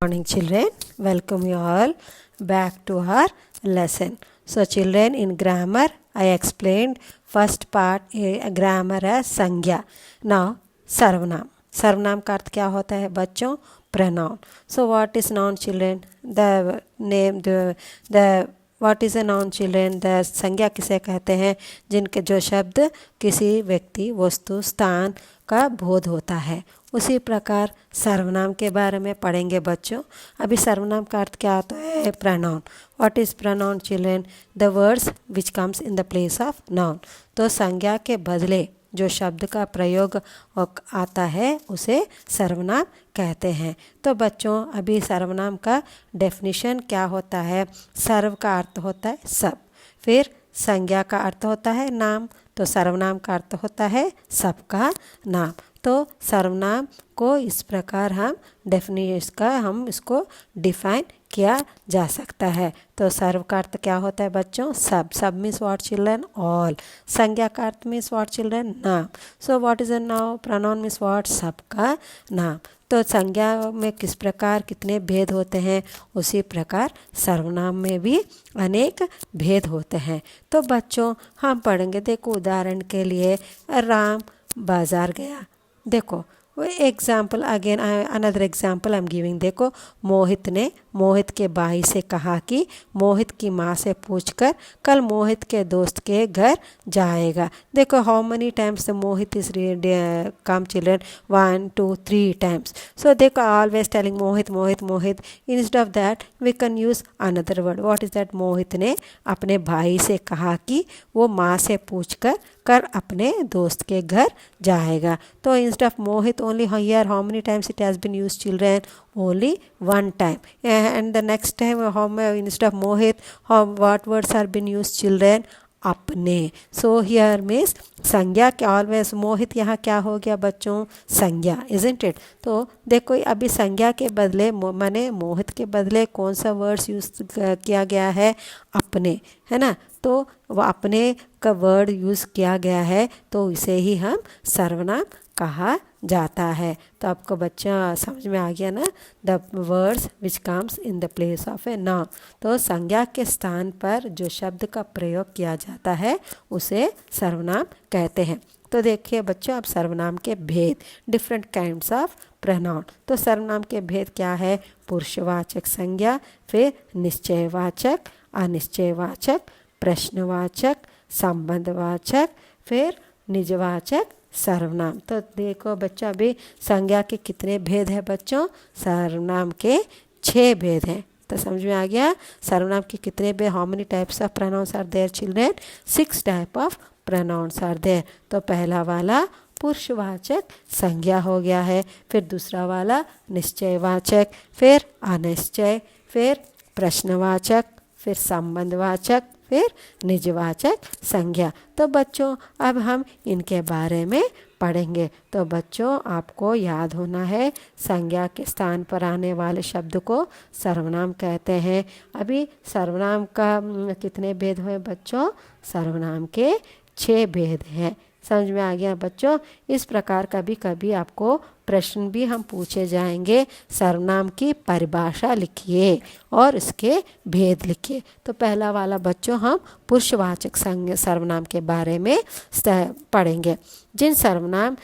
Morning children, welcome you all back to our lesson. So children, in grammar I explained first part grammar as संज्ञा. Now सर्वनाम. सर्वनाम का अर्थ क्या होता है बच्चों? pronoun. So what is noun children? The name the what is a noun children? The संज्ञा किसे कहते हैं? जिनके जो शब्द किसी व्यक्ति वस्तु स्थान का बोध होता है. उसी प्रकार सर्वनाम के बारे में पढ़ेंगे बच्चों. अभी सर्वनाम का अर्थ क्या होता है? pronoun. What is pronoun children? The words which comes in the place of noun. तो संज्ञा के बदले जो शब्द का प्रयोग आता है उसे सर्वनाम कहते हैं. तो बच्चों अभी सर्वनाम का डेफिनेशन क्या होता है? सर्व का अर्थ होता है सब, फिर संज्ञा का अर्थ होता है नाम, तो सर्वनाम का अर्थ होता है सबका नाम. तो सर्वनाम को इस प्रकार हम इसको डिफाइन किया जा सकता है. तो सर्व का अर्थ क्या होता है बच्चों? सब. सब मीन्स व्हाट चिल्ड्रन? ऑल. संज्ञा का अर्थ मीन्स व्हाट चिल्ड्रन? नाम. So what is a noun? Pronoun means what? सबका नाम. तो संज्ञा में किस प्रकार कितने भेद होते हैं, उसी प्रकार सर्वनाम में भी अनेक भेद होते हैं. तो बच्चों हम पढ़ेंगे. देखो उदाहरण के लिए राम बाजार गया. देखो वो example again another example I am giving. देखो मोहित ने मोहित के भाई से कहा कि मोहित की माँ से पूछकर कल मोहित के दोस्त के घर जाएगा. देखो how many times the Mohit is come children? 1 2 3 times. So देखो always telling Mohit Mohit Mohit. Instead of that we can use another word. What is that? Mohit ने अपने भाई से कहा कि वो माँ से पूछकर अपने दोस्त के घर जाएगा. तो instead of Mohit only here how many times it has been used children? Only one time. And the next time instead of mohit what words are been used children? अपने. सो हियर मीन्स संज्ञा के always मोहित यहाँ क्या हो गया बच्चों? संज्ञा. Isn't it? तो देखो अभी संज्ञा के बदले माने मोहित के बदले कौन सा वर्ड्स यूज किया गया है? अपने, है ना. तो वो अपने का वर्ड यूज़ किया गया है तो इसे ही हम सर्वनाम कहा जाता है. तो आपको बच्चा समझ में आ गया ना? The words which comes in the place of a noun. तो संज्ञा के स्थान पर जो शब्द का प्रयोग किया जाता है उसे सर्वनाम कहते हैं. तो देखिए बच्चों अब सर्वनाम के भेद, डिफरेंट काइंड्स ऑफ प्रोनाउन. तो सर्वनाम के भेद क्या है? पुरुषवाचक संज्ञा, फिर निश्चयवाचक, अनिश्चयवाचक, प्रश्नवाचक, संबंधवाचक, फिर निजवाचक सर्वनाम. तो देखो बच्चों अभी संज्ञा के कितने भेद हैं बच्चों? सर्वनाम के 6 भेद हैं. तो समझ में आ गया सर्वनाम के कितने भेद? How many types of pronouns are there children? 6 type of pronouns are there. तो पहला वाला पुरुषवाचक संज्ञा हो गया है, फिर दूसरा वाला निश्चयवाचक, फिर अनिश्चय, फिर प्रश्नवाचक, फिर संबंधवाचक, फिर निजवाचक संज्ञा. तो बच्चों अब हम इनके बारे में पढ़ेंगे. तो बच्चों आपको याद होना है संज्ञा के स्थान पर आने वाले शब्द को सर्वनाम कहते हैं. अभी सर्वनाम का कितने भेद हुए बच्चों? सर्वनाम के 6 भेद हैं. समझ में आ गया बच्चों? इस प्रकार कभी कभी आपको प्रश्न भी हम पूछे जाएंगे. सर्वनाम की परिभाषा लिखिए और इसके भेद लिखिए. तो पहला वाला बच्चों हम पुरुषवाचक सर्वनाम के बारे में पढ़ेंगे. जिन सर्वनाम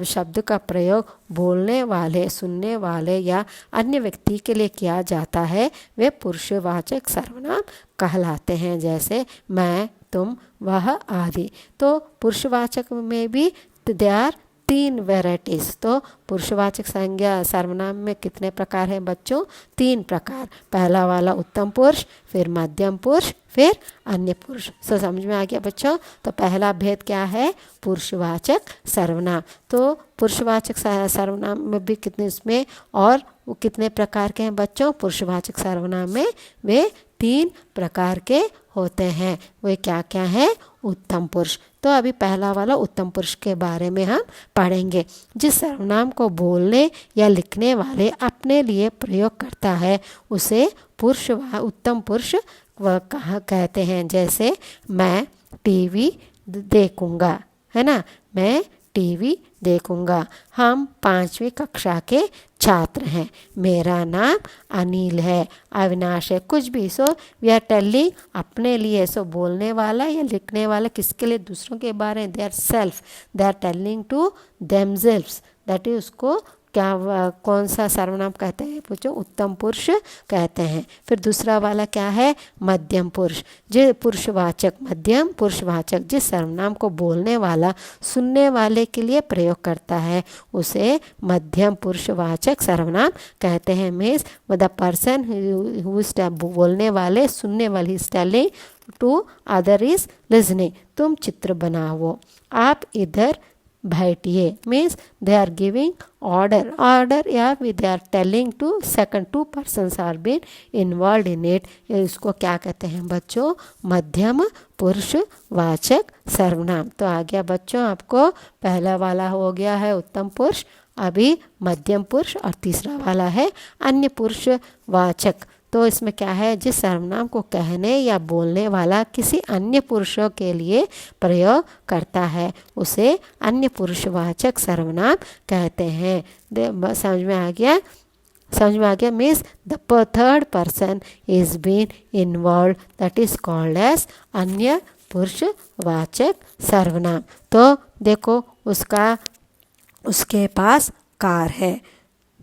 शब्द का प्रयोग बोलने वाले, सुनने वाले या अन्य व्यक्ति के लिए किया जाता है वे पुरुषवाचक सर्वनाम कहलाते हैं. जैसे मैं, तुम, वह आदि. तो पुरुषवाचक में भी दे आर 3 वेराइटीज़. तो पुरुषवाचक संज्ञा सर्वनाम में कितने प्रकार हैं बच्चों? 3 प्रकार. पहला वाला उत्तम पुरुष, फिर मध्यम पुरुष, फिर अन्य पुरुष. सो समझ में आ गया बच्चों? तो पहला भेद क्या है? पुरुषवाचक सर्वनाम. तो पुरुषवाचक सर्वनाम में भी कितने इसमें और वो कितने प्रकार के हैं बच्चों? पुरुषवाचक सर्वनाम में वे 3 प्रकार के होते हैं. वे क्या क्या हैं? उत्तम पुरुष. तो अभी पहला वाला उत्तम पुरुष के बारे में हम पढ़ेंगे. जिस सर्वनाम को बोलने या लिखने वाले अपने लिए प्रयोग करता है उसे उत्तम पुरुष कहा कहते हैं. जैसे मैं टीवी देखूंगा, है ना. मैं टीवी देखूंगा। हम 5वीं कक्षा के छात्र हैं। मेरा नाम अनिल है, अविनाश है, कुछ भी। सो वी आर टेलिंग अपने लिए। सो बोलने वाला या लिखने वाला किसके लिए? दूसरों के बारे में। They are self, they are telling to themselves. That is उसको क्या कौन सा सर्वनाम कहते हैं? पूछो। उत्तम पुरुष कहते हैं। फिर दूसरा वाला क्या है? मध्यम पुरुष। जो पुरुषवाचक, मध्यम पुरुषवाचक जिस सर्वनाम को बोलने वाला सुनने वाले के लिए प्रयोग करता है उसे मध्यम पुरुषवाचक सर्वनाम कहते हैं। Means the person who is बोलने वाले, सुनने वाले, is telling to other is listening. तुम चित्र बनाओ, आप इधर बैठिए। Means they are giving order या they are telling to second, 2 persons are been involve in it. इसको क्या कहते हैं बच्चों? मध्यम पुरुषवाचक सर्वनाम। तो आ गया बच्चों आपको, पहला वाला हो गया है उत्तम पुरुष, अभी मध्यम पुरुष, और तीसरा वाला है अन्य पुरुषवाचक। तो इसमें क्या है? जिस सर्वनाम को कहने या बोलने वाला किसी अन्य पुरुषों के लिए प्रयोग करता है उसे अन्य पुरुषवाचक सर्वनाम कहते हैं। समझ में आ गया? समझ में आ गया? Means the third person is been involve, that is called as अन्य पुरुषवाचक सर्वनाम। तो देखो उसके पास कार है।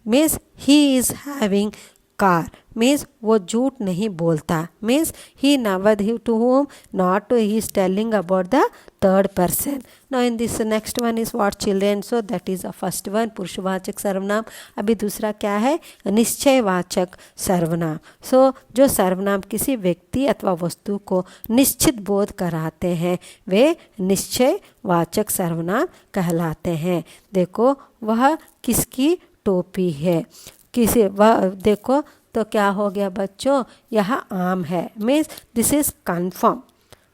Means he is having car. Means वो झूठ नहीं बोलता। Means he knowed to whom, not to, he is telling about the third person. Now in this next one is what children, so that is the first one पुरुषवाचक सर्वनाम। अभी दूसरा क्या है? निश्चयवाचक सर्वनाम। सो जो सर्वनाम किसी व्यक्ति अथवा वस्तु को निश्चित बोध कराते हैं वे निश्चयवाचक सर्वनाम कहलाते हैं। देखो वह किसकी टोपी है? किसी वह देखो तो क्या हो गया बच्चों? यह आम है। Means this is confirm.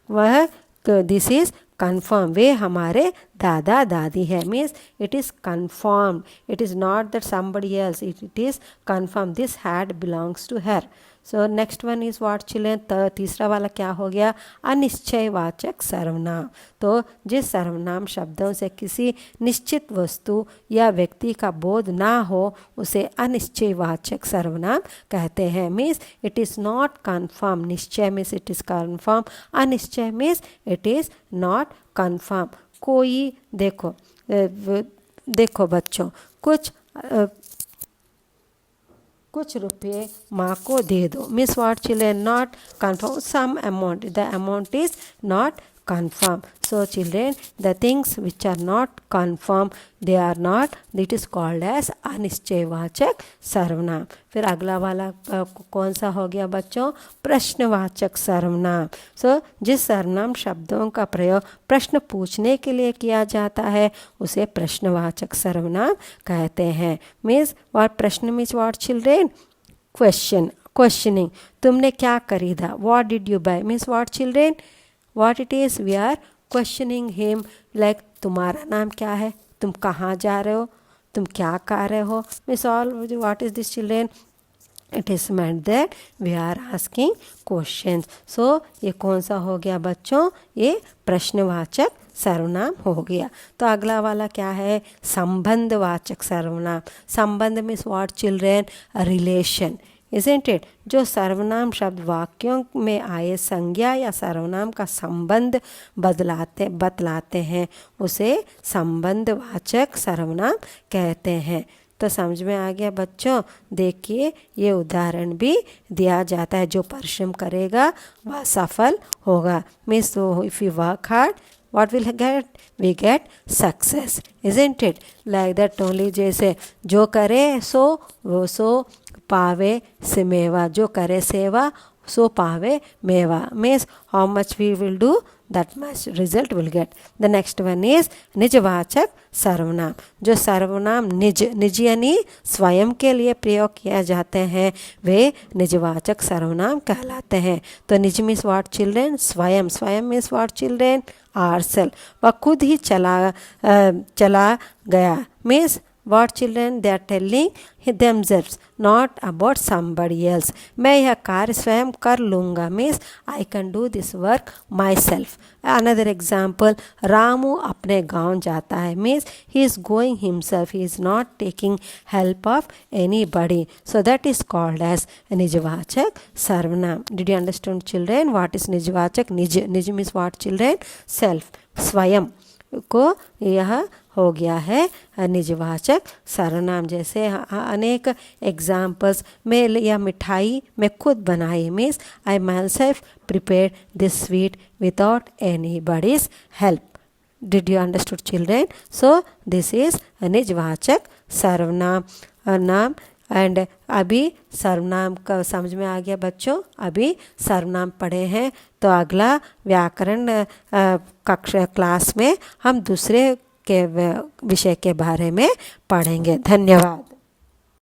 वह दिस इज कन्फर्म, वे हमारे दादा दादी है। Means it is confirm, it is not that somebody else, it is confirm this had belongs to her. So next one is what children? तीसरा वाला क्या हो गया? अनिश्चयवाचक सर्वनाम। तो जिस सर्वनाम शब्दों से किसी निश्चित वस्तु या व्यक्ति का बोध ना हो उसे अनिश्चयवाचक सर्वनाम कहते हैं। Means it is not confirm. निश्चय मीन्स इट इज़ कन्फर्म, अनिश्चय means it is not confirm. कोई देखो बच्चों, कुछ रुपये माँ को दे दो। Means what children? Not confirm, some amount, the amount is not confirm. So children, the things which are not confirm, they are not, that is called as अनिश्चयवाचक सर्वनाम। फिर अगला वाला कौन सा हो गया बच्चों? प्रश्नवाचक सर्वनाम। सो जिस सर्वनाम शब्दों का प्रयोग प्रश्न पूछने के लिए किया जाता है उसे प्रश्नवाचक सर्वनाम कहते हैं। मीन्स व्हाट प्रश्न मीन्स व्हाट चिल्ड्रेन? क्वेश्चनिंग। तुमने क्या खरीदा? What did you buy? Means what children? What it is? We are questioning him, like तुम्हारा नाम क्या है? तुम कहाँ जा रहे हो? तुम क्या कर रहे हो? Miss all, what is this children? It is meant that we are asking questions. So ये कौन सा हो गया बच्चों? ये प्रश्नवाचक सर्वनाम हो गया। तो अगला वाला क्या है? संबंधवाचक सर्वनाम। संबंध means what children? Relation, isn't it? जो सर्वनाम शब्द वाक्यों में आए संज्ञा या सर्वनाम का संबंध बतलाते हैं उसे संबंधवाचक सर्वनाम कहते हैं। तो समझ में आ गया बच्चों? देखिए ये उदाहरण भी दिया जाता है, जो परिश्रम करेगा वह सफल होगा। Means if you work hard, what will get? We get success, isn't it? Like that only, जैसे जो करे सो पावे सिमेवा, जो करे सेवा सो पावे मेवा। Means how much we will do, that much result will get. The next one is निजवाचक सर्वनाम। जो सर्वनाम निज यानी स्वयं के लिए प्रयोग किया जाते हैं वे निजवाचक सर्वनाम कहलाते हैं। तो निज मीन्स व्हाट चिल्ड्रेन? स्वयं। स्वयं मीन्स व्हाट चिल्ड्रेन? आरसेल। वह खुद ही चला गया। Means What children? They are telling themselves, not about somebody else. मैं यह कार्य स्वयं कर लूँगा means I can do this work myself. Another example, Ramu अपने गांव जाता है means he is going himself. He is not taking help of anybody. So that is called as निजवाचक सर्वनाम. Did you understand children? What is निजवाचक? निज means what children? Self, स्वयं को यह हो गया है निजवाचक सर्वनाम. जैसे अनेक एग्जाम्पल्स में, यह मिठाई मैं खुद बनाई means I myself prepare this sweet without anybody's help. Did you understood children? So this is निजवाचक सर्वनाम नाम. एंड अभी सर्वनाम का समझ में आ गया बच्चों. अभी सर्वनाम पढ़े हैं तो अगला व्याकरण कक्षा क्लास में हम दूसरे के विषय के बारे में पढ़ेंगे. धन्यवाद.